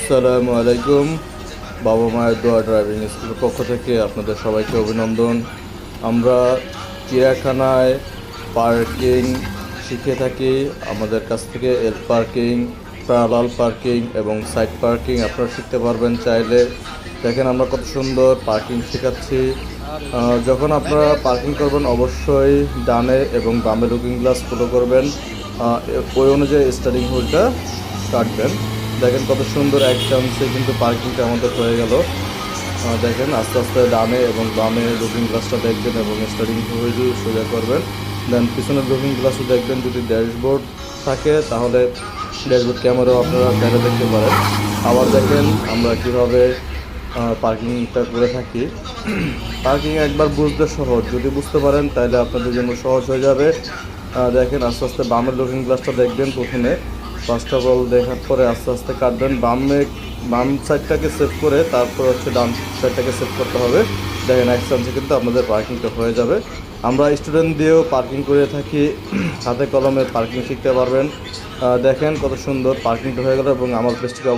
আসসালামু আলাইকুম। বাবা মায়ের দোয়া ড্রাইভিং স্কুলের পক্ষ থেকে আপনাদের সবাইকে অভিনন্দন। আমরা চিড়িয়াখানায় পার্কিং শিখে থাকি। আমাদের কাছ থেকে এল পার্কিং, প্যারালাল পার্কিং এবং সাইড পার্কিং আপনারা শিখতে পারবেন চাইলে। দেখেন আমরা কত সুন্দর পার্কিং শেখাচ্ছি। যখন আপনারা পার্কিং করবেন অবশ্যই ডানে এবং বামে লুকিং গ্লাস ফলো করবেন। ওই অনুযায়ী স্টারিং হুইলটা কাটবেন। দেখেন কত সুন্দর এক চান্সে কিন্তু পার্কিংটা আমাদের হয়ে গেল। দেখেন আস্তে আস্তে ডানে এবং বামে লুকিং গ্লাসটা দেখবেন এবং স্টারিং হুইল সোজা করবেন। দেন পিছনের লুকিং গ্লাসও দেখবেন। যদি ড্যাশবোর্ড থাকে তাহলে ড্যাশবোর্ড ক্যামেরাও আপনারা চাইলে দেখতে পারেন। আবার দেখেন আমরা কীভাবে পার্কিংটা করে থাকি। পার্কিং একবার বুঝতে সহজ, যদি বুঝতে পারেন তাহলে আপনাদের জন্য সহজ হয়ে যাবে। দেখেন আস্তে আস্তে বামের লুকিং গ্লাসটা দেখবেন প্রথমে। ফার্স্ট অফ অল দেখার পরে আস্তে আস্তে কাটবেন। বাম সাইডটাকে সেভ করে তারপর হচ্ছে ডান সাইডটাকে সেভ করতে হবে। দেখেন এক চান্সে কিন্তু আপনাদের পার্কিংটা হয়ে যাবে। আমরা স্টুডেন্ট দিয়েও পার্কিং করে থাকি, হাতে কলমে পার্কিং শিখতে পারবেন। দেখেন কত সুন্দর পার্কিংটা হয়ে গেল এবং আমার পেজটিকে